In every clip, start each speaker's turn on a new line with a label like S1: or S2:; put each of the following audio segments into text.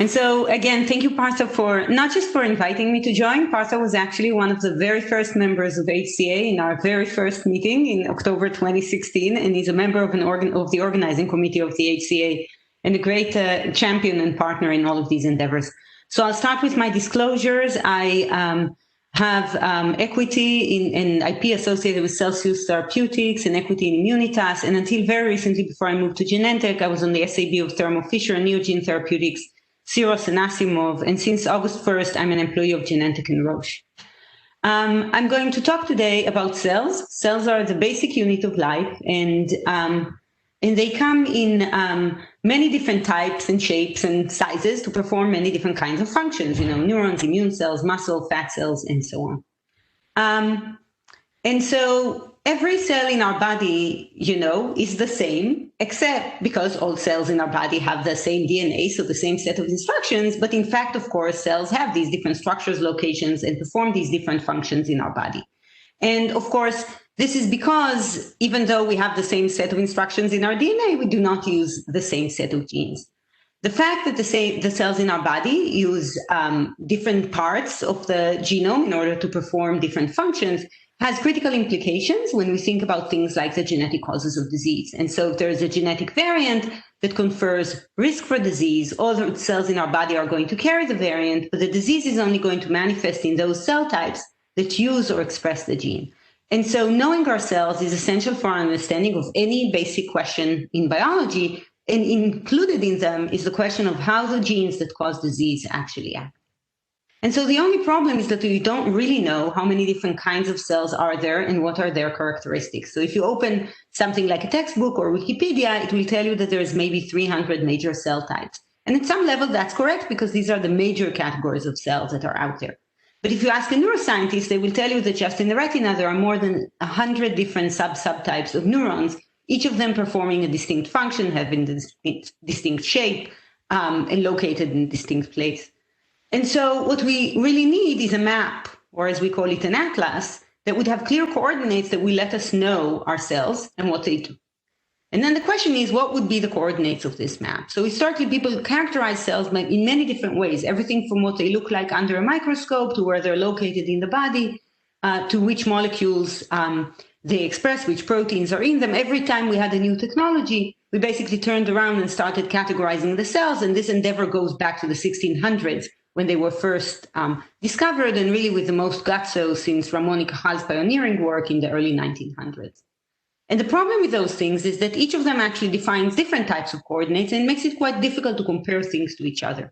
S1: And so, again, thank you, Partha, for not just for inviting me to join. Partha was actually one of the very first members of HCA in our very first meeting in October 2016, and he's a member of the organizing committee of the HCA and a great champion and partner in all of these endeavors. So I'll start with my disclosures. I have equity in IP associated with Celsius Therapeutics and equity in Immunitas. And until very recently, before I moved to Genentech, I was on the SAB of Thermo Fisher and Neogene Therapeutics, Syros and Asimov. And since August 1st, I'm an employee of Genentech and Roche. I'm going to talk today about cells. Cells are the basic unit of life, and they come in many different types and shapes and sizes to perform many different kinds of functions, neurons, immune cells, muscle, fat cells, and so on. And so every cell in our body, is the same, except because all cells in our body have the same DNA, so the same set of instructions. But in fact, of course, cells have these different structures, locations, and perform these different functions in our body. And of course, this is because even though we have the same set of instructions in our DNA, we do not use the same set of genes. The fact that the cells in our body use different parts of the genome in order to perform different functions has critical implications when we think about things like the genetic causes of disease. And so if there's a genetic variant that confers risk for disease, all the cells in our body are going to carry the variant, but the disease is only going to manifest in those cell types that use or express the gene. And so knowing our cells is essential for our understanding of any basic question in biology, and included in them is the question of how the genes that cause disease actually act. And so the only problem is that we don't really know how many different kinds of cells are there and what are their characteristics. So if you open something like a textbook or Wikipedia, it will tell you that there's maybe 300 major cell types. And at some level, that's correct because these are the major categories of cells that are out there. But if you ask a neuroscientist, they will tell you that just in the retina, there are more than 100 different subtypes of neurons, each of them performing a distinct function, having a distinct shape, and located in a distinct place. And so what we really need is a map, or as we call it, an atlas, that would have clear coordinates that will let us know our cells and what they do. And then the question is, what would be the coordinates of this map? So historically, people characterize cells in many different ways, everything from what they look like under a microscope to where they're located in the body, to which molecules they express, which proteins are in them. Every time we had a new technology, we basically turned around and started categorizing the cells. And this endeavor goes back to the 1600s when they were first discovered, and really with the most gusto since Ramon y Cajal's pioneering work in the early 1900s. And the problem with those things is that each of them actually defines different types of coordinates and makes it quite difficult to compare things to each other.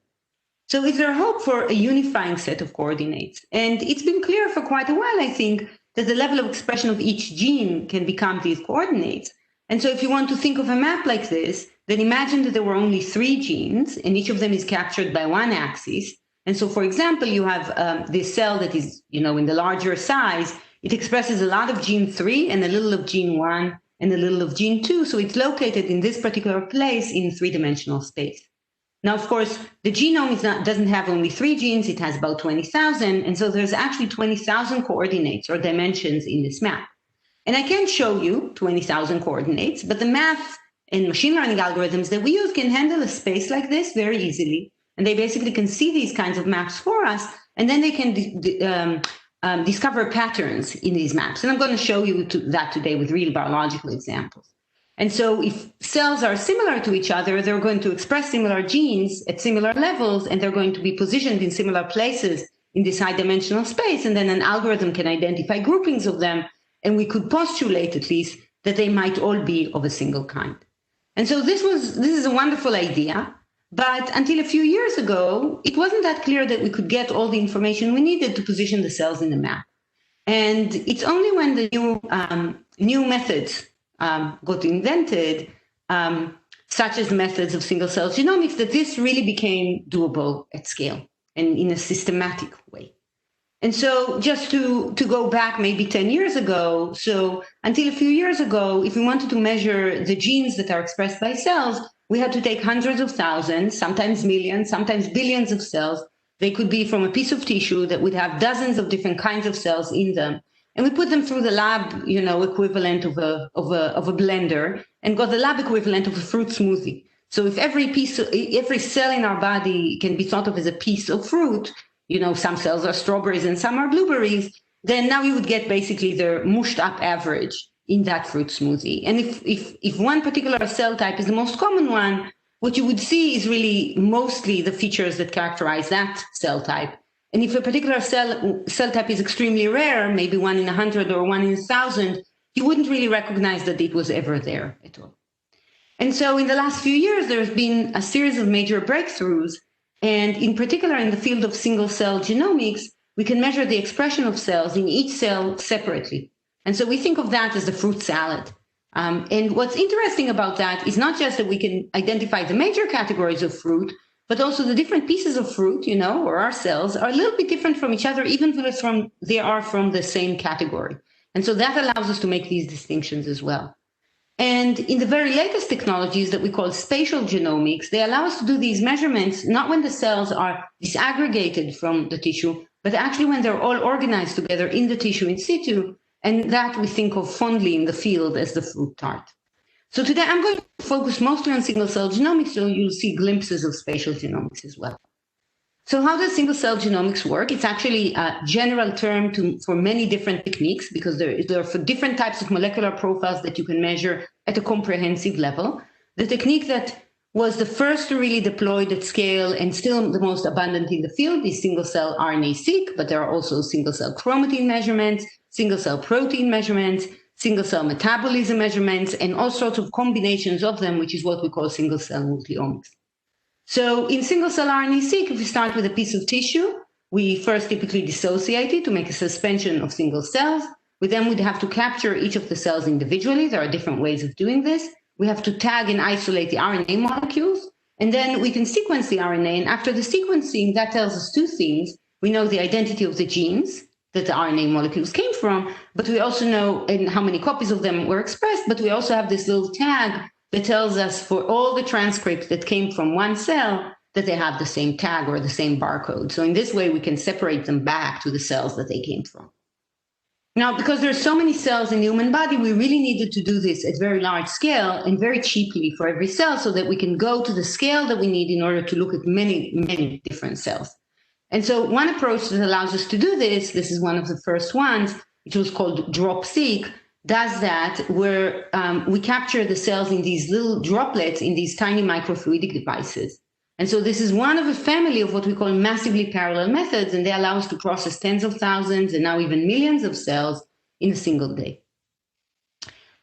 S1: So is there hope for a unifying set of coordinates? And it's been clear for quite a while, I think, that the level of expression of each gene can become these coordinates. And so if you want to think of a map like this, then imagine that there were only 3 genes, and each of them is captured by one axis. And so, for example, you have this cell that is, in the larger size. It expresses a lot of gene 3 and a little of gene 1 and a little of gene 2. So it's located in this particular place in 3-dimensional space. Now, of course, the genome doesn't have only 3 genes. It has about 20,000. And so there's actually 20,000 coordinates or dimensions in this map. And I can't show you 20,000 coordinates, but the math and machine learning algorithms that we use can handle a space like this very easily. And they basically can see these kinds of maps for us, and then they can discover patterns in these maps. And I'm going to show you that today with real biological examples. And so if cells are similar to each other, they're going to express similar genes at similar levels, and they're going to be positioned in similar places in this high-dimensional space. And then an algorithm can identify groupings of them, and we could postulate at least that they might all be of a single kind. And so this is a wonderful idea. But until a few years ago, it wasn't that clear that we could get all the information we needed to position the cells in the map. And it's only when the new methods got invented, such as methods of single-cell genomics, that this really became doable at scale and in a systematic way. And so just to go back maybe 10 years ago, so until a few years ago, if we wanted to measure the genes that are expressed by cells, we had to take hundreds of thousands, sometimes millions, sometimes billions of cells. They could be from a piece of tissue that would have dozens of different kinds of cells in them. And we put them through the lab, equivalent of a blender, and got the lab equivalent of a fruit smoothie. So if every cell in our body can be thought of as a piece of fruit, some cells are strawberries and some are blueberries, then now you would get basically the mushed up average in that fruit smoothie. And if one particular cell type is the most common one, what you would see is really mostly the features that characterize that cell type. And if a particular cell type is extremely rare, maybe 1 in 100 or 1 in 1,000, you wouldn't really recognize that it was ever there at all. And so in the last few years, there's been a series of major breakthroughs. And in particular, in the field of single-cell genomics, we can measure the expression of cells in each cell separately. And so we think of that as the fruit salad. And what's interesting about that is not just that we can identify the major categories of fruit, but also the different pieces of fruit, or our cells are a little bit different from each other, even though they are from the same category. And so that allows us to make these distinctions as well. And in the very latest technologies that we call spatial genomics, they allow us to do these measurements, not when the cells are disaggregated from the tissue, but actually when they're all organized together in the tissue in situ. And that we think of fondly in the field as the fruit tart. So today I'm going to focus mostly on single-cell genomics, so you'll see glimpses of spatial genomics as well. So how does single-cell genomics work? It's actually a general term for many different techniques, because there are for different types of molecular profiles that you can measure at a comprehensive level. The technique that was the first to really deployed at scale and still the most abundant in the field is single-cell RNA-seq, but there are also single-cell chromatin measurements, single-cell protein measurements, single-cell metabolism measurements, and all sorts of combinations of them, which is what we call single-cell multiomics. So in single-cell RNA-seq, if we start with a piece of tissue, we first typically dissociate it to make a suspension of single cells. Then we'd have to capture each of the cells individually. There are different ways of doing this. We have to tag and isolate the RNA molecules, and then we can sequence the RNA. And after the sequencing, that tells us two things. We know the identity of the genes that the RNA molecules came from, but we also know how many copies of them were expressed, but we also have this little tag that tells us for all the transcripts that came from one cell that they have the same tag or the same barcode. So in this way, we can separate them back to the cells that they came from. Now, because there's so many cells in the human body, we really needed to do this at very large scale and very cheaply for every cell so that we can go to the scale that we need in order to look at many, many different cells. And so one approach that allows us to do this is one of the first ones, which was called drop-seq, does that where we capture the cells in these little droplets in these tiny microfluidic devices. And so this is one of a family of what we call massively parallel methods, and they allow us to process tens of thousands and now even millions of cells in a single day.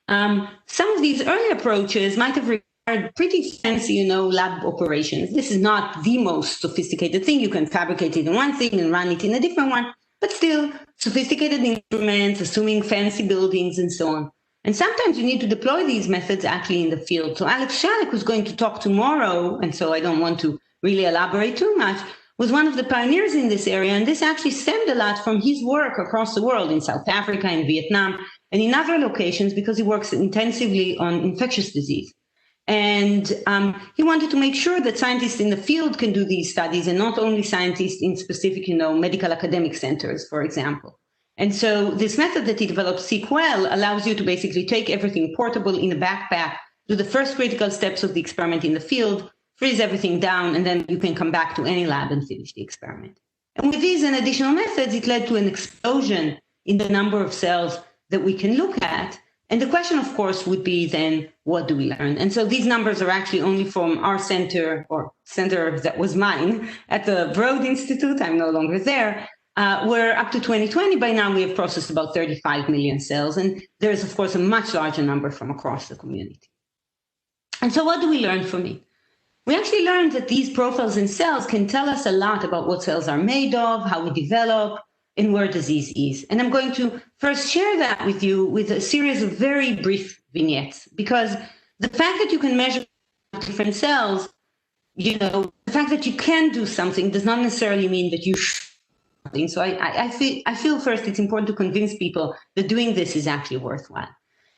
S1: Some of these early approaches might have required pretty fancy, lab operations. This is not the most sophisticated thing. You can fabricate it in one thing and run it in a different one, but still sophisticated instruments, assuming fancy buildings and so on. And sometimes you need to deploy these methods actually in the field. So Alex Shalek, who's going to talk tomorrow, and so I don't want to really elaborate too much, was one of the pioneers in this area. And this actually stemmed a lot from his work across the world in South Africa, in Vietnam, and in other locations because he works intensively on infectious disease. And he wanted to make sure that scientists in the field can do these studies and not only scientists in specific, medical academic centers, for example. And so this method that he developed, SeqWell, allows you to basically take everything portable in a backpack, do the first critical steps of the experiment in the field, freeze everything down, and then you can come back to any lab and finish the experiment. And with these and additional methods, it led to an explosion in the number of cells that we can look at. And the question, of course, would be then, what do we learn? And so these numbers are actually only from our center, or center that was mine, at the Broad Institute. I'm no longer there. Where up to 2020, by now, we have processed about 35 million cells. And there's, of course, a much larger number from across the community. And so what do we learn from it? We actually learned that these profiles in cells can tell us a lot about what cells are made of, how we develop, and where disease is. And I'm going to first share that with you with a series of very brief vignettes, because the fact that you can measure different cells, the fact that you can do something does not necessarily mean that you should. So I feel first it's important to convince people that doing this is actually worthwhile.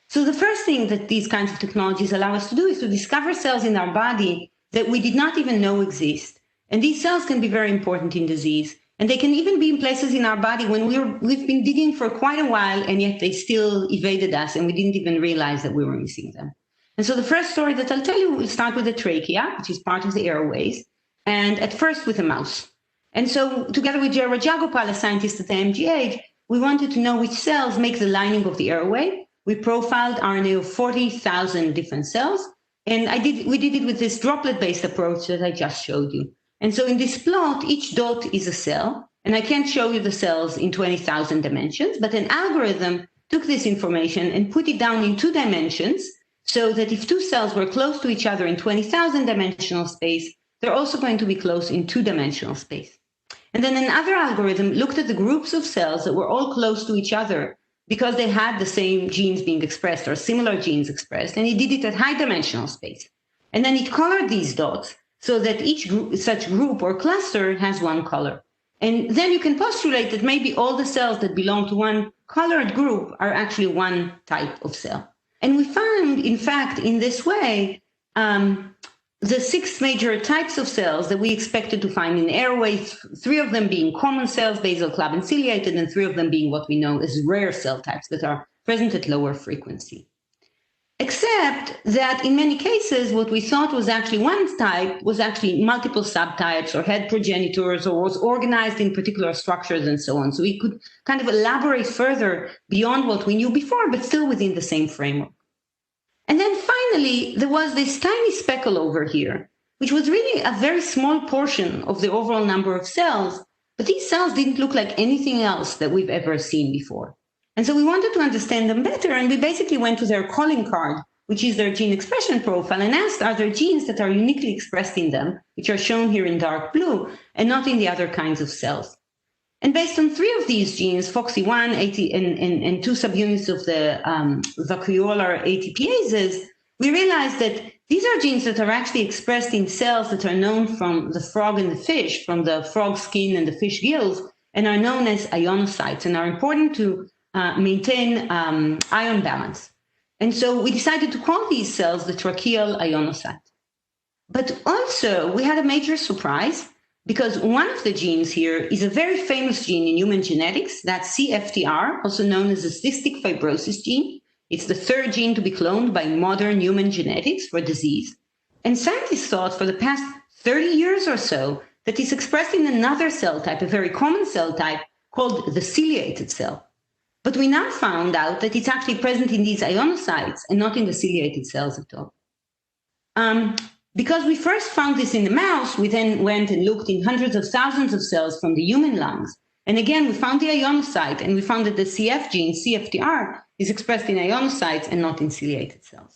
S1: So the first thing that these kinds of technologies allow us to do is to discover cells in our body that we did not even know exist. And these cells can be very important in disease. And they can even be in places in our body when we've been digging for quite a while, and yet they still evaded us and we didn't even realize that we were missing them. And so the first story that I'll tell you will start with the trachea, which is part of the airways, and at first with a mouse. And so together with Gerard Jagopal, a scientist at the MGH, we wanted to know which cells make the lining of the airway. We profiled RNA of 40,000 different cells, and we did it with this droplet-based approach that I just showed you. And so in this plot, each dot is a cell, and I can't show you the cells in 20,000 dimensions, but an algorithm took this information and put it down in 2 dimensions, so that if 2 cells were close to each other in 20,000 dimensional space, they're also going to be close in 2-dimensional space. And then another algorithm looked at the groups of cells that were all close to each other because they had the same genes being expressed or similar genes expressed, and it did it at high-dimensional space. And then it colored these dots so that each such group or cluster has 1 color. And then you can postulate that maybe all the cells that belong to one colored group are actually one type of cell. And we found, in fact, in this way, the 6 major types of cells that we expected to find in the airway, 3 of them being common cells, basal, club, and ciliated, and 3 of them being what we know as rare cell types that are present at lower frequency. Except that in many cases, what we thought was actually one type was actually multiple subtypes or had progenitors or was organized in particular structures and so on. So we could kind of elaborate further beyond what we knew before, but still within the same framework. And then finally, there was this tiny speckle over here, which was really a very small portion of the overall number of cells, but these cells didn't look like anything else that we've ever seen before. And so we wanted to understand them better, and we basically went to their calling card, which is their gene expression profile, and asked, are there genes that are uniquely expressed in them, which are shown here in dark blue, and not in the other kinds of cells? And based on 3 of these genes, FOXY1 and 2 subunits of the vacuolar ATPases, we realized that these are genes that are actually expressed in cells that are known from the frog and the fish, from the frog skin and the fish gills, and are known as ionocytes, and are important to maintain ion balance. And so we decided to call these cells the tracheal ionocyte. But also, we had a major surprise, because one of the genes here is a very famous gene in human genetics, that's CFTR, also known as the cystic fibrosis gene. It's the 3rd gene to be cloned by modern human genetics for disease. And scientists thought for the past 30 years or so that it's expressed in another cell type, a very common cell type called the ciliated cell. But we now found out that it's actually present in these ionocytes and not in the ciliated cells at all. Because we first found this in the mouse, we then went and looked in hundreds of thousands of cells from the human lungs. And again, we found the ionocyte, and we found that the CF gene, CFTR, is expressed in ionocytes and not in ciliated cells.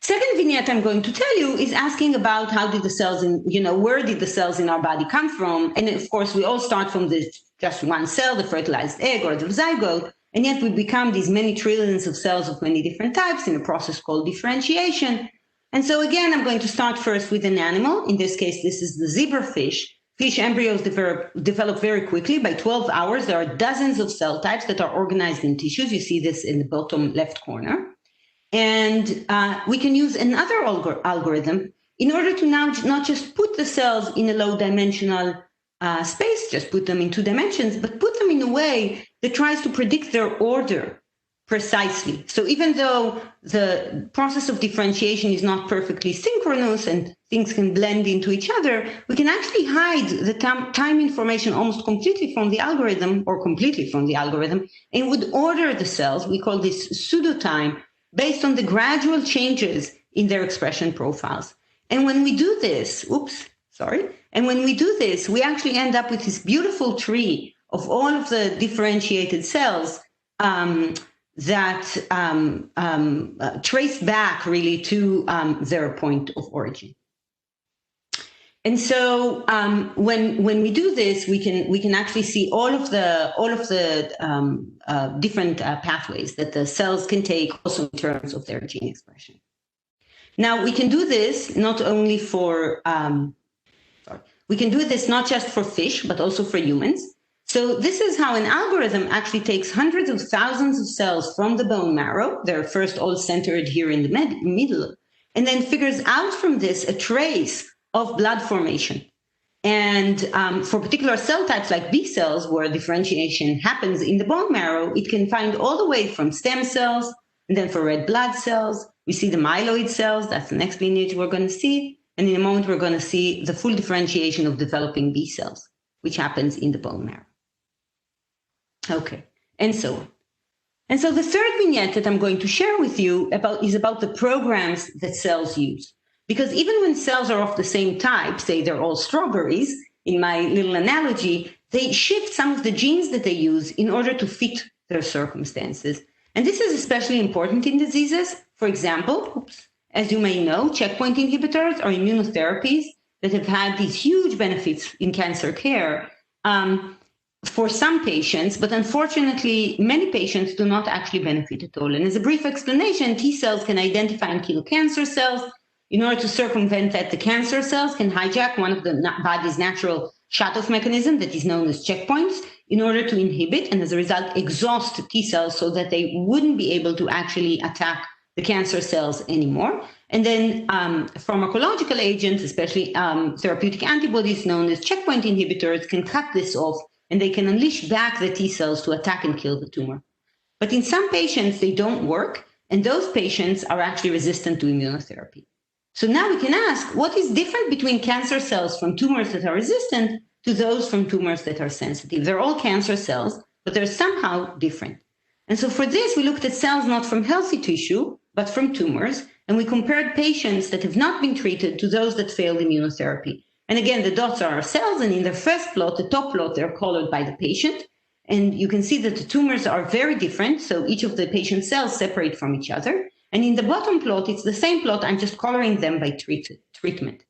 S1: Second vignette I'm going to tell you is asking about how did the cells where did the cells in our body come from? And of course, we all start from this just one cell, the fertilized egg or the zygote, and yet we become these many trillions of cells of many different types in a process called differentiation. And so again, I'm going to start first with an animal. In this case, this is the zebrafish. Fish embryos develop very quickly. By 12 hours, there are dozens of cell types that are organized in tissues. You see this in the bottom left corner. And we can use another algorithm in order to now not just put the cells in a low-dimensional space, just put them in 2 dimensions, but put them in a way that tries to predict their order precisely. So even though the process of differentiation is not perfectly synchronous and things can blend into each other, we can actually hide the time information almost completely from the algorithm or completely from the algorithm and would order the cells. We call this pseudo-time based on the gradual changes in their expression profiles. And when we do this, and when we do this, we actually end up with this beautiful tree of all of the differentiated cells that trace back really to their point of origin. And so when we do this, we can actually see all of the different pathways that the cells can take, also in terms of their gene expression. Now we can do this not only for we can do this not just for fish but also for humans. So this is how an algorithm actually takes hundreds of thousands of cells from the bone marrow. They're first all centered here in the middle, and then figures out from this a trace of blood formation. And for particular cell types like B cells, where differentiation happens in the bone marrow, it can find all the way from stem cells And then for red blood cells, we see the myeloid cells. That's the next lineage we're going to see. And in a moment, we're going to see the full differentiation of developing B cells, which happens in the bone marrow. Okay, and so on. And so the third vignette that I'm going to share with you is about the programs that cells use. Because even when cells are of the same type, say they're all strawberries, in my little analogy, they shift some of the genes that they use in order to fit their circumstances. And this is especially important in diseases. For example, as you may know, checkpoint inhibitors are immunotherapies that have had these huge benefits in cancer care for some patients, but unfortunately, many patients do not actually benefit at all. And as a brief explanation, T cells can identify and kill cancer cells. In order to circumvent that, the cancer cells can hijack one of the body's natural shut-off mechanism that is known as checkpoints in order to inhibit and as a result exhaust T cells so that they wouldn't be able to actually attack the cancer cells anymore. And then pharmacological agents, especially therapeutic antibodies known as checkpoint inhibitors, can cut this off and they can unleash back the T cells to attack and kill the tumor. But in some patients, they don't work, and those patients are actually resistant to immunotherapy. So now we can ask, what is different between cancer cells from tumors that are resistant to those from tumors that are sensitive? They're all cancer cells, but they're somehow different. And so for this, we looked at cells not from healthy tissue, but from tumors, and we compared patients that have not been treated to those that failed immunotherapy. And again, the dots are our cells, and in the first plot, the top plot, they're colored by the patient. And you can see that the tumors are very different, so each of the patient's cells separate from each other. And in the bottom plot, it's the same plot, I'm just coloring them by treatment.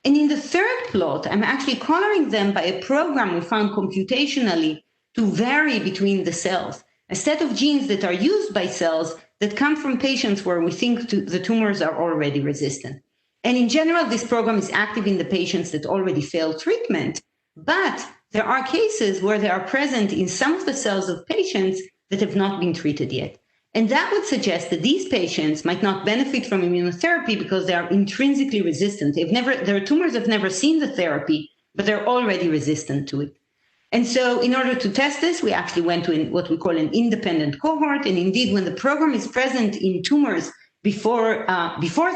S1: And in the third plot, I'm actually coloring them by a program we found computationally to vary between the cells, a set of genes that are used by cells that come from patients where we think the tumors are already resistant. And in general, this program is active in the patients that already failed treatment, but there are cases where they are present in some of the cells of patients that have not been treated yet. And that would suggest that these patients might not benefit from immunotherapy because they are intrinsically resistant. Their tumors have never seen the therapy, but they're already resistant to it. And so in order to test this, we actually went to what we call an independent cohort. And indeed, when the program is present in tumors before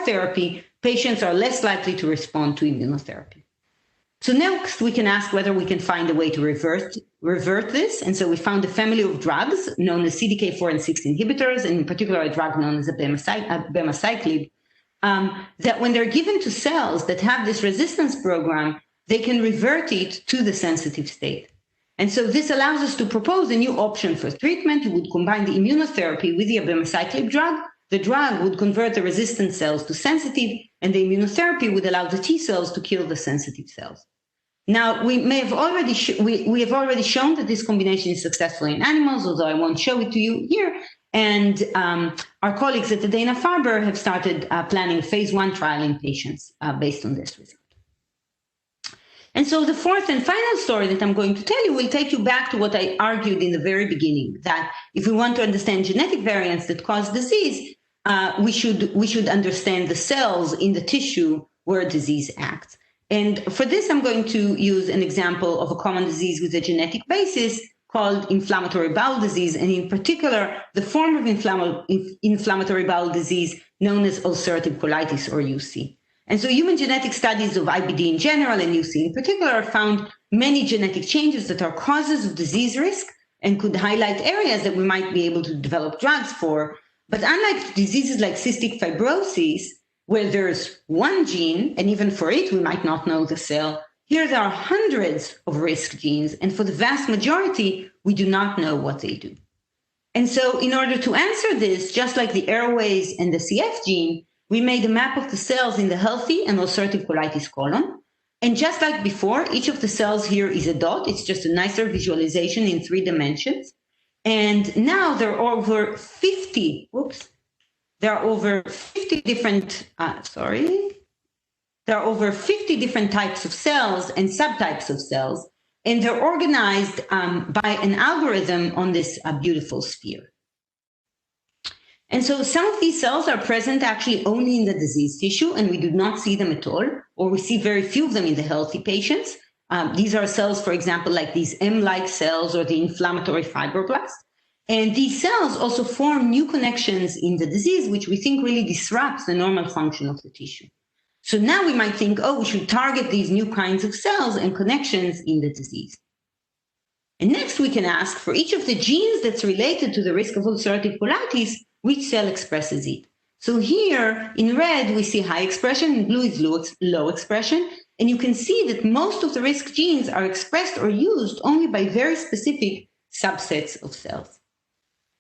S1: therapy, patients are less likely to respond to immunotherapy. So next, we can ask whether we can find a way to revert this. And so we found a family of drugs known as CDK4 and 6 inhibitors, and in particular, a drug known as abemaciclib, that when they're given to cells that have this resistance program, they can revert it to the sensitive state. And so this allows us to propose a new option for treatment. You would combine the immunotherapy with the abemaciclib drug. The drug would convert the resistant cells to sensitive, and the immunotherapy would allow the T cells to kill the sensitive cells. Now, we have already shown that this combination is successful in animals, although I won't show it to you here. And our colleagues at the Dana-Farber have started planning a phase 1 trial in patients based on this result. And so the fourth and final story that I'm going to tell you will take you back to what I argued in the very beginning, that if we want to understand genetic variants that cause disease, we should understand the cells in the tissue where disease acts. And for this, I'm going to use an example of a common disease with a genetic basis called inflammatory bowel disease, and in particular, the form of inflammatory bowel disease known as ulcerative colitis, or UC. And so human genetic studies of IBD in general and UC in particular found many genetic changes that are causes of disease risk and could highlight areas that we might be able to develop drugs for. But unlike diseases like cystic fibrosis, where there's one gene, and even for it, we might not know the cell, here there are hundreds of risk genes, and for the vast majority, we do not know what they do. And so in order to answer this, just like the airways and the CF gene, we made a map of the cells in the healthy and ulcerative colitis colon. And just like before, each of the cells here is a dot. It's just a nicer visualization in 3 dimensions. And now there are over 50, there are over 50 different, there are over 50 different types of cells and subtypes of cells, and they're organized by an algorithm on this beautiful sphere. And so some of these cells are present actually only in the diseased tissue, and we do not see them at all, or we see very few of them in the healthy patients. These are cells, for example, like these M-like cells or the inflammatory fibroblasts. And these cells also form new connections in the disease, which we think really disrupts the normal function of the tissue. So now we might think, oh, we should target these new kinds of cells and connections in the disease. And next we can ask, for each of the genes that's related to the risk of ulcerative colitis, which cell expresses it? So here in red, we see high expression, in blue is low expression. And you can see that most of the risk genes are expressed or used only by very specific subsets of cells.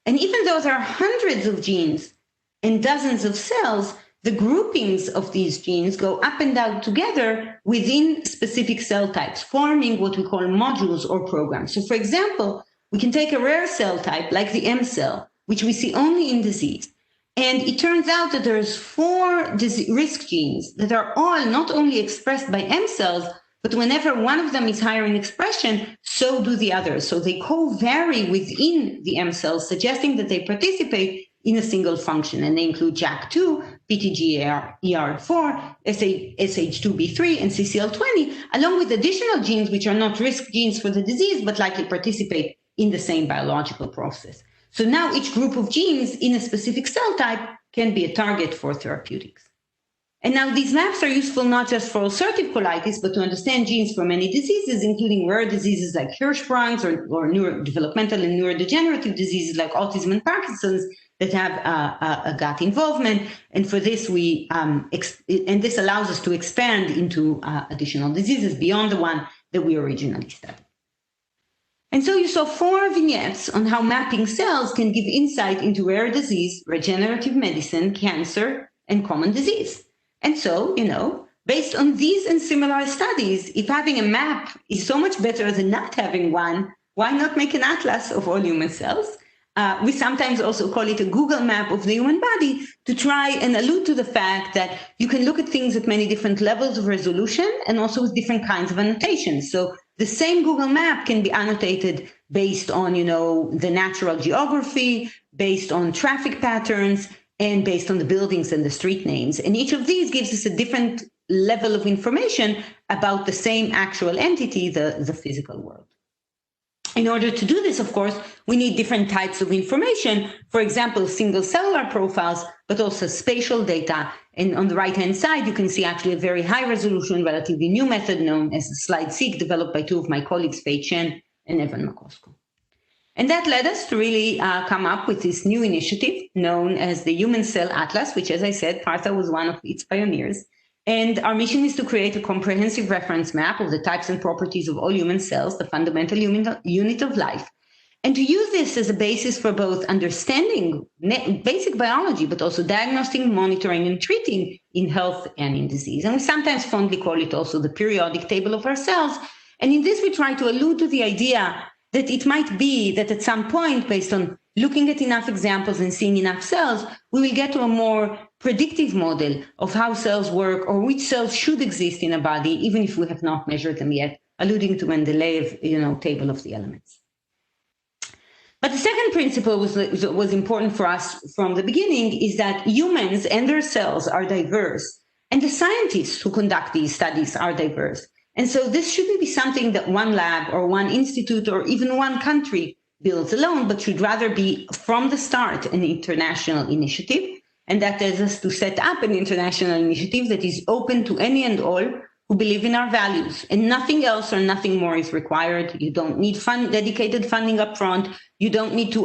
S1: And even though there are hundreds of genes and dozens of cells, the groupings of these genes go up and down together within specific cell types, forming what we call modules or programs. So for example, we can take a rare cell type like the M cell, which we see only in disease. And it turns out that there's 4 risk genes that are all not only expressed by M cells, but whenever one of them is higher in expression, so do the others. So they co-vary within the M cells, suggesting that they participate in a single function. And they include JAK2, PTGR4, SH2B3, and CCL20, along with additional genes which are not risk genes for the disease, but likely participate in the same biological process. So now each group of genes in a specific cell type can be a target for therapeutics. And now these maps are useful not just for ulcerative colitis, but to understand genes for many diseases, including rare diseases like Hirschsprung's or neurodevelopmental and neurodegenerative diseases like autism and Parkinson's that have a gut involvement. And for this, this allows us to expand into additional diseases beyond the one that we originally studied. And so you saw 4 vignettes on how mapping cells can give insight into rare disease, regenerative medicine, cancer, and common disease. And so, based on these and similar studies, if having a map is so much better than not having one, why not make an atlas of all human cells? We sometimes also call it a Google map of the human body to try and allude to the fact that you can look at things at many different levels of resolution and also with different kinds of annotations. So the same Google map can be annotated based on, the natural geography, based on traffic patterns, and based on the buildings and the street names. And each of these gives us a different level of information about the same actual entity, the physical world. In order to do this, of course, we need different types of information. For example, single cellular profiles, but also spatial data. And on the right-hand side, you can see actually a very high resolution, relatively new method known as slide-seq, developed by 2 of my colleagues, Fei Chen and Evan Makosko. And that led us to really come up with this new initiative known as the Human Cell Atlas, which, as I said, Partha was one of its pioneers. And our mission is to create a comprehensive reference map of the types and properties of all human cells, the fundamental unit of life, and to use this as a basis for both understanding basic biology, but also diagnosing, monitoring, and treating in health and in disease. And we sometimes fondly call it also the periodic table of our cells. And in this, we try to allude to the idea that it might be that at some point, based on looking at enough examples and seeing enough cells, we will get to a more predictive model of how cells work or which cells should exist in a body, even if we have not measured them yet, alluding to Mendeleev, table of the elements. But the second principle was important for us from the beginning is that humans and their cells are diverse, and the scientists who conduct these studies are diverse. And so this shouldn't be something that one lab or one institute or even one country builds alone, but should rather be from the start an international initiative. And that is us to set up an international initiative that is open to any and all who believe in our values. And nothing else or nothing more is required. You don't need dedicated funding up front. You don't need to,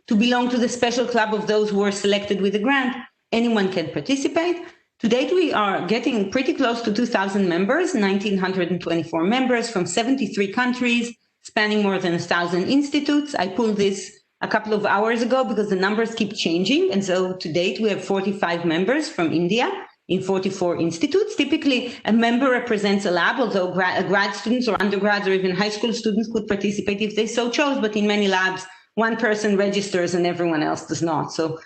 S1: to belong to the special club of those who are selected with a grant. Anyone can participate. To date, we are getting pretty close to 2,000 members, 1,924 members from 73 countries, spanning more than 1,000 institutes. I pulled this a couple of hours ago because the numbers keep changing. And so to date, we have 45 members from India in 44 institutes. Typically, a member represents a lab, although grad students or undergrads or even high school students could participate if they so chose. But in many labs, one person registers and everyone else does not. So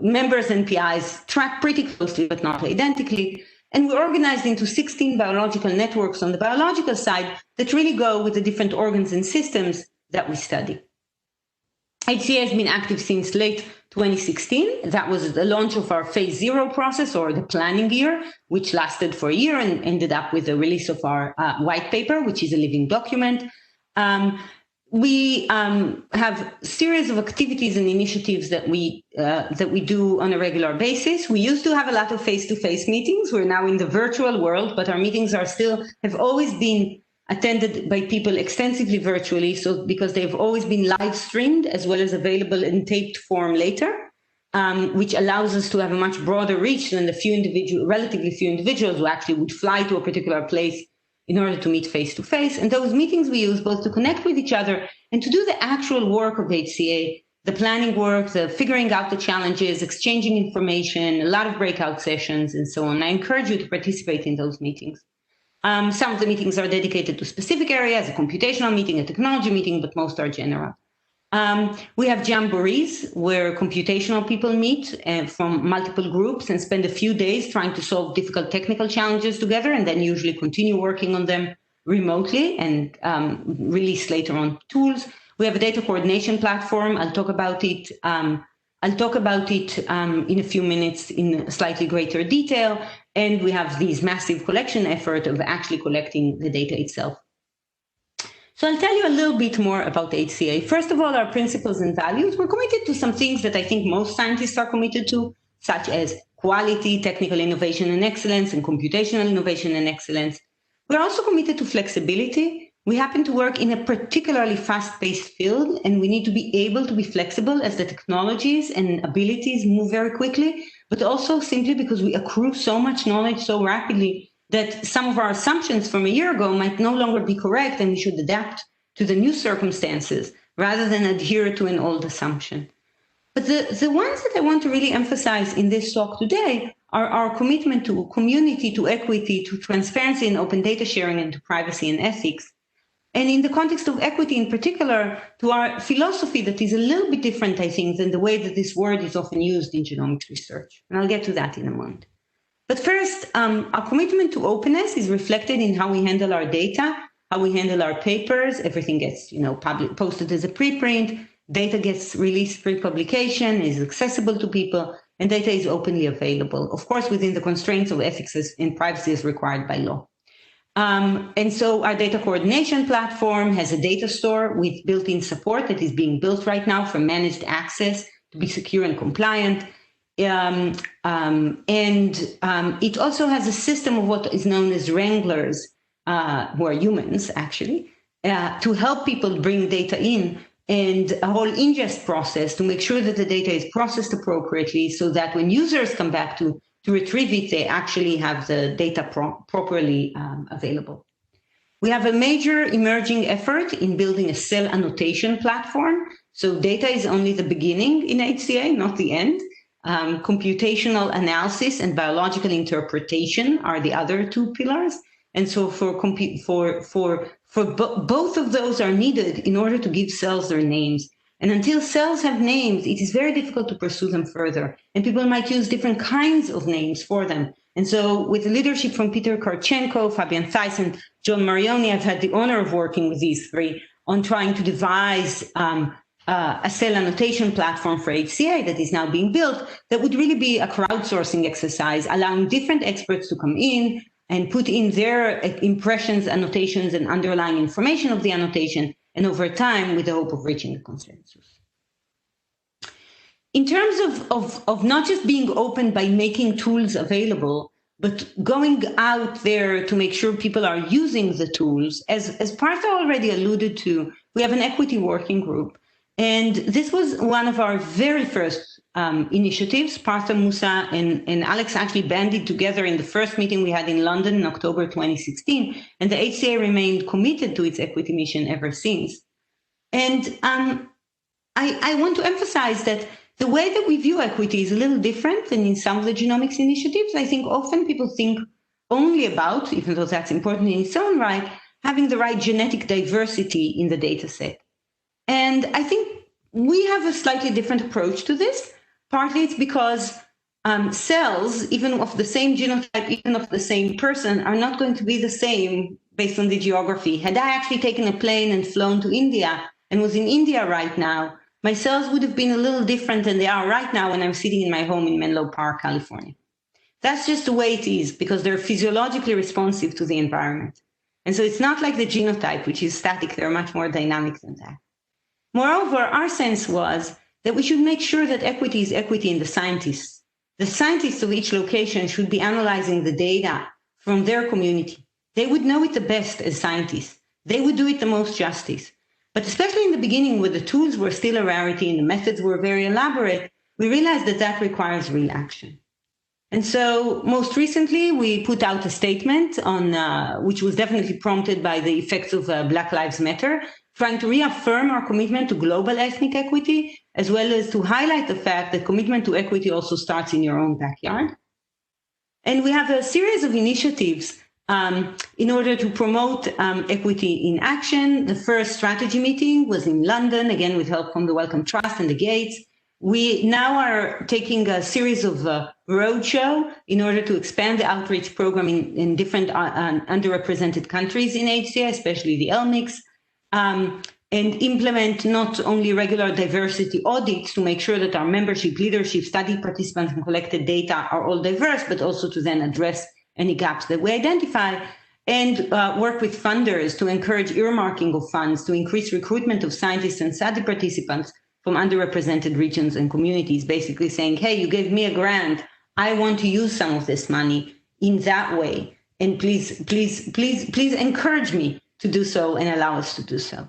S1: members and PIs track pretty closely, but not identically. And we're organized into 16 biological networks on the biological side that really go with the different organs and systems that we study. HCA has been active since late 2016. That was the launch of our phase 0 process, or the planning year, which lasted for a year and ended up with the release of our white paper, which is a living document. we have a series of activities and initiatives that we do on a regular basis. We used to have a lot of face-to-face meetings. We're now in the virtual world, but our meetings have always been attended by people extensively virtually, so because they've always been live streamed as well as available in taped form later, which allows us to have a much broader reach than the relatively few individuals who actually would fly to a particular place in order to meet face-to-face. And those meetings we use both to connect with each other and to do the actual work of HCA, the planning work, the figuring out the challenges, exchanging information, a lot of breakout sessions, and so on. I encourage you to participate in those meetings. Some of the meetings are dedicated to specific areas, a computational meeting, a technology meeting, but most are general. We have jamborees where computational people meet from multiple groups and spend a few days trying to solve difficult technical challenges together, and then usually continue working on them remotely and release later on tools. We have a data coordination platform. I'll talk about it in a few minutes in slightly greater detail. And we have these massive collection effort of actually collecting the data itself. So I'll tell you a little bit more about HCA. First of all, our principles and values. We're committed to some things that I think most scientists are committed to, such as quality, technical innovation and excellence, and computational innovation and excellence. We're also committed to flexibility. We happen to work in a particularly fast-paced field, and we need to be able to be flexible as the technologies and abilities move very quickly, but also simply because we accrue so much knowledge so rapidly that some of our assumptions from a year ago might no longer be correct, and we should adapt to the new circumstances rather than adhere to an old assumption. But the ones that I want to really emphasize in this talk today are our commitment to community, to equity, to transparency and open data sharing, and to privacy and ethics. And in the context of equity in particular, to our philosophy that is a little bit different, I think, than the way that this word is often used in genomics research. And I'll get to that in a moment. But first, our commitment to openness is reflected in how we handle our data, how we handle our papers. Everything gets, posted as a preprint. Data gets released pre-publication, is accessible to people, and data is openly available, of course, within the constraints of ethics and privacy as required by law. And so our data coordination platform has a data store with built-in support that is being built right now for managed access to be secure and compliant. And it also has a system of what is known as wranglers, who are humans, actually, to help people bring data in, and a whole ingest process to make sure that the data is processed appropriately so that when users come back to retrieve it, they actually have the data properly available. We have a major emerging effort in building a cell annotation platform. So data is only the beginning in HCA, not the end. Computational analysis and biological interpretation are the other two pillars. And so both of those are needed in order to give cells their names. And until cells have names, it is very difficult to pursue them further. And people might use different kinds of names for them. And so with the leadership from Peter Karchenko, Fabian Theis, and John Marioni, I've had the honor of working with these three on trying to devise a cell annotation platform for HCA that is now being built that would really be a crowdsourcing exercise, allowing different experts to come in and put in their impressions, annotations, and underlying information of the annotation, and over time, with the hope of reaching a consensus. In terms of not just being open by making tools available, but going out there to make sure people are using the tools, as Partha already alluded to, we have an equity working group. And this was one of our very first initiatives. Partha, Musa, and Alex actually banded together in the first meeting we had in London in October 2016, and the HCA remained committed to its equity mission ever since. And I want to emphasize that the way that we view equity is a little different than in some of the genomics initiatives. I think often people think only about, even though that's important in its own right, having the right genetic diversity in the data set. And I think we have a slightly different approach to this. Partly it's because cells, even of the same genotype, even of the same person, are not going to be the same based on the geography. Had I actually taken a plane and flown to India and was in India right now, my cells would have been a little different than they are right now when I'm sitting in my home in Menlo Park, California. That's just the way it is, because they're physiologically responsive to the environment. And so it's not like the genotype, which is static. They're much more dynamic than that. Moreover, our sense was that we should make sure that equity is equity in the scientists. The scientists of each location should be analyzing the data from their community. They would know it the best as scientists. They would do it the most justice. But especially in the beginning, where the tools were still a rarity and the methods were very elaborate, we realized that that requires real action. And so most recently, we put out a statement on, which was definitely prompted by the effects of Black Lives Matter, trying to reaffirm our commitment to global ethnic equity, as well as to highlight the fact that commitment to equity also starts in your own backyard. And we have a series of initiatives in order to promote equity in action. The first strategy meeting was in London, again with help from the Wellcome Trust and the Gates. We now are taking a series of roadshow in order to expand the outreach program in different underrepresented countries in HCA, especially the LMICs, and implement not only regular diversity audits to make sure that our membership, leadership, study participants, and collected data are all diverse, but also to then address any gaps that we identify, and work with funders to encourage earmarking of funds to increase recruitment of scientists and study participants from underrepresented regions and communities, basically saying, hey, you gave me a grant, I want to use some of this money in that way, and please encourage me to do so and allow us to do so.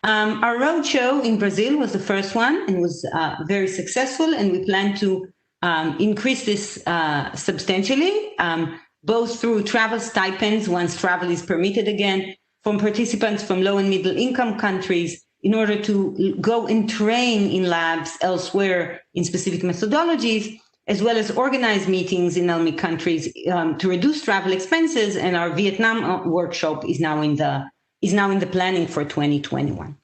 S1: Our roadshow in Brazil was the first one and was very successful, and we plan to increase this substantially, both through travel stipends once travel is permitted again, from participants from low and middle income countries, in order to go and train in labs elsewhere in specific methodologies, as well as organize meetings in LMIC countries to reduce travel expenses. And our Vietnam workshop is now in the planning for 2021.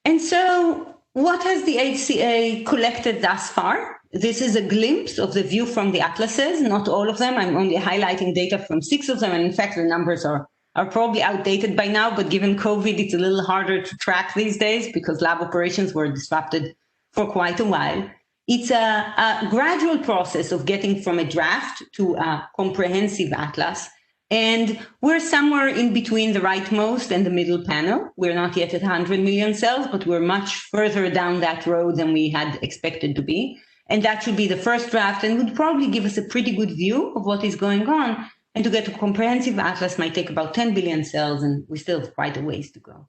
S1: And so what has the HCA collected thus far? This is a glimpse of the view from the atlases, not all of them. I'm only highlighting data from 6 of them. And in fact, the numbers are probably outdated by now, but given COVID, it's a little harder to track these days because lab operations were disrupted for quite a while. It's a gradual process of getting from a draft to a comprehensive atlas. And we're somewhere in between the rightmost and the middle panel. We're not yet at 100 million cells, but we're much further down that road than we had expected to be. And that should be the first draft and would probably give us a pretty good view of what is going on. And to get a comprehensive atlas might take about 10 billion cells, and we still have quite a ways to go.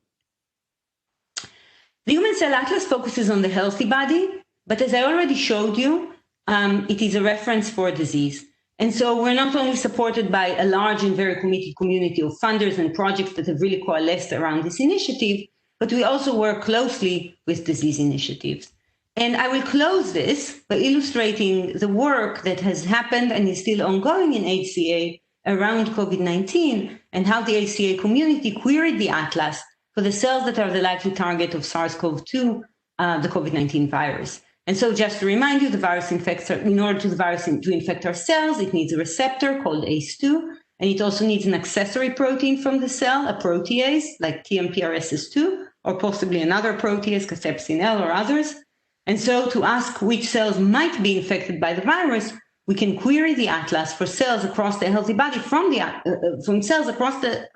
S1: The Human Cell Atlas focuses on the healthy body, but as I already showed you, it is a reference for disease. And so we're not only supported by a large and very committed community of funders and projects that have really coalesced around this initiative, but we also work closely with disease initiatives. And I will close this by illustrating the work that has happened and is still ongoing in HCA around COVID-19 and how the HCA community queried the atlas for the cells that are the likely target of SARS-CoV-2, the COVID-19 virus. And so just to remind you, the virus infects, in order to the virus to infect our cells, it needs a receptor called ACE2, and it also needs an accessory protein from the cell, a protease like TMPRSS2, or possibly another protease, cathepsin L or others. And so to ask which cells might be infected by the virus, we can query the atlas for cells across the healthy body from cells across the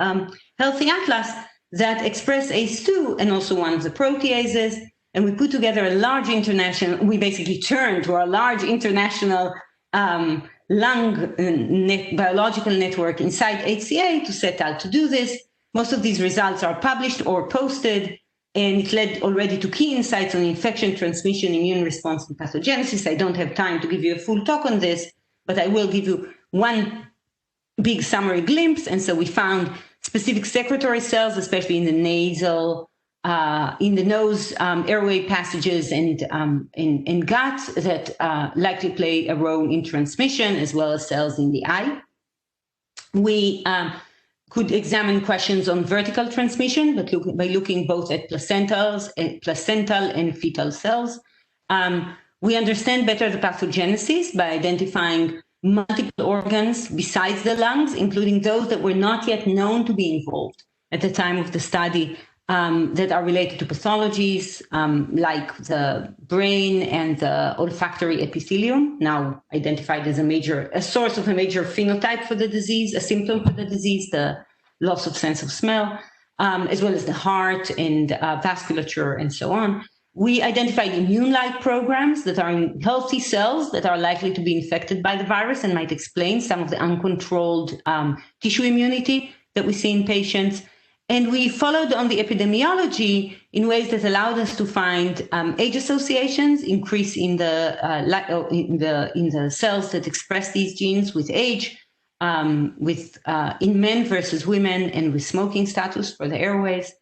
S1: healthy atlas that express ACE2 and also one of the proteases. And we put together a large international, we basically turned to our large international lung biological network inside HCA to set out to do this. Most of these results are published or posted, and it led already to key insights on infection, transmission, immune response, and pathogenesis. I don't have time to give you a full talk on this, but I will give you one big summary glimpse. And so we found specific secretory cells, especially in the nasal, in the nose, airway passages, and in gut that likely play a role in transmission, as well as cells in the eye. We could examine questions on vertical transmission, but by looking both at placental and fetal cells. We understand better the pathogenesis by identifying multiple organs besides the lungs, including those that were not yet known to be involved at the time of the study that are related to pathologies like the brain and the olfactory epithelium, now identified as a source of a major phenotype for the disease, a symptom for the disease, the loss of sense of smell, as well as the heart and vasculature and so on. We identified immune-like programs that are in healthy cells that are likely to be infected by the virus and might explain some of the uncontrolled tissue immunity that we see in patients. And we followed on the epidemiology in ways that allowed us to find age associations, increase in the cells that express these genes with age, in men versus women, and with smoking status for the airways,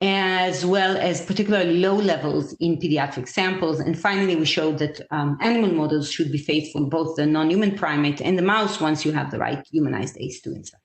S1: as well as particularly low levels in pediatric samples. And finally, we showed that animal models should be faithful, both the non-human primate and the mouse, once you have the right humanized ACE2 inside.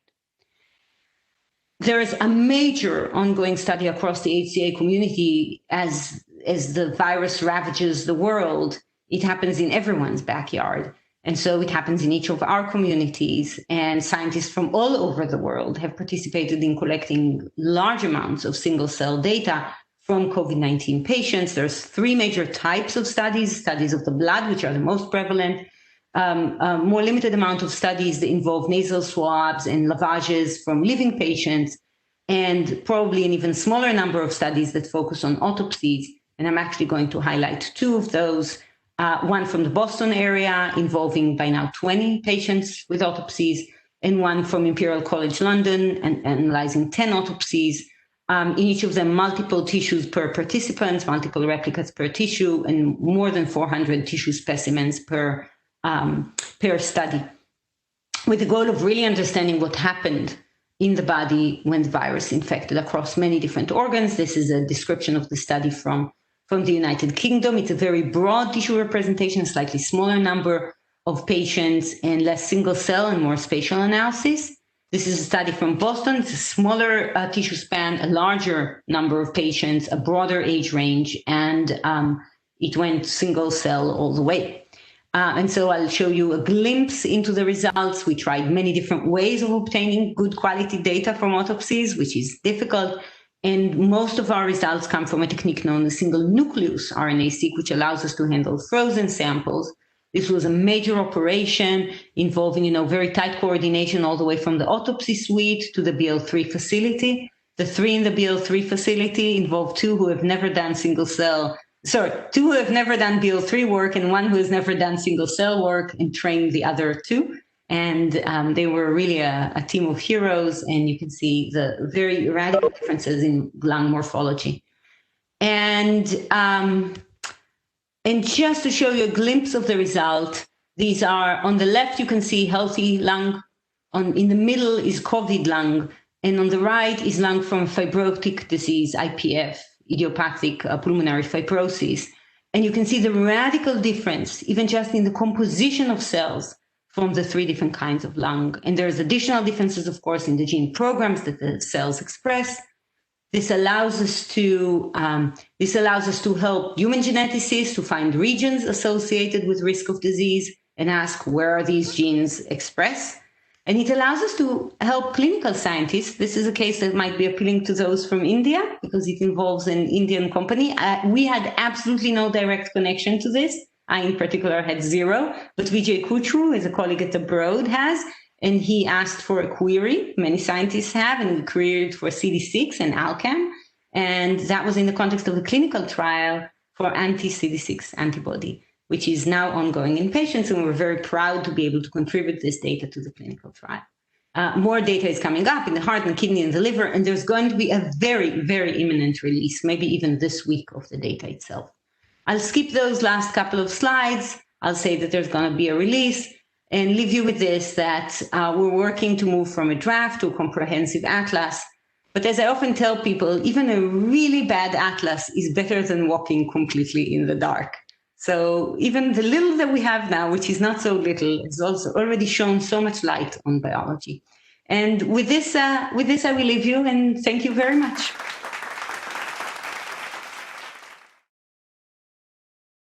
S1: There is a major ongoing study across the HCA community as the virus ravages the world. It happens in everyone's backyard. And so it happens in each of our communities, and scientists from all over the world have participated in collecting large amounts of single-cell data from COVID-19 patients. There's three major types of studies: studies of the blood, which are the most prevalent, a more limited amount of studies that involve nasal swabs and lavages from living patients, and probably an even smaller number of studies that focus on autopsies. And I'm actually going to highlight two of those. One from the Boston area involving by now 20 patients with autopsies, and one from Imperial College London and analyzing 10 autopsies, in each of them multiple tissues per participant, multiple replicas per tissue, and more than 400 tissue specimens per study, with the goal of really understanding what happened in the body when the virus infected across many different organs. This is a description of the study from the United Kingdom. It's a very broad tissue representation, a slightly smaller number of patients, and less single cell and more spatial analysis. This is a study from Boston. It's a smaller tissue span, a larger number of patients, a broader age range, and it went single cell all the way. And so I'll show you a glimpse into the results. We tried many different ways of obtaining good quality data from autopsies, which is difficult. And most of our results come from a technique known as single nucleus RNA-seq, which allows us to handle frozen samples. This was a major operation involving, very tight coordination all the way from the autopsy suite to the BL3 facility. The three in the BL3 facility involve two who have never done two who have never done BL3 work, and one who has never done single cell work, and trained the other two. And they were really a team of heroes, and you can see the very radical differences in lung morphology. And just to show you a glimpse of the result, these are, on the left, you can see healthy lung, in the middle is COVID lung, and on the right is lung from fibrotic disease, IPF, idiopathic pulmonary fibrosis. And you can see the radical difference, even just in the composition of cells, from the three different kinds of lung. And there's additional differences, of course, in the gene programs that the cells express. This allows us to help human geneticists to find regions associated with risk of disease and ask where are these genes expressed. And it allows us to help clinical scientists. This is a case that might be appealing to those from India because it involves an Indian company. We had absolutely no direct connection to this. I, in particular, had zero, but Vijay Kutru, as a colleague at the Broad, has, and he asked for a query. Many scientists have, and we queried for CD6 and ALCAM, and that was in the context of a clinical trial for anti-CD6 antibody, which is now ongoing in patients, and we're very proud to be able to contribute this data to the clinical trial. More data is coming up in the heart and kidney and the liver, and there's going to be a very, very imminent release, maybe even this week, of the data itself. I'll skip those last couple of slides. I'll say that there's going to be a release and leave you with this, that we're working to move from a draft to a comprehensive atlas. But as I often tell people, even a really bad atlas is better than walking completely in the dark. So even the little that we have now, which is not so little, has also already shown so much light on biology. And with this I will leave you, and thank you very much.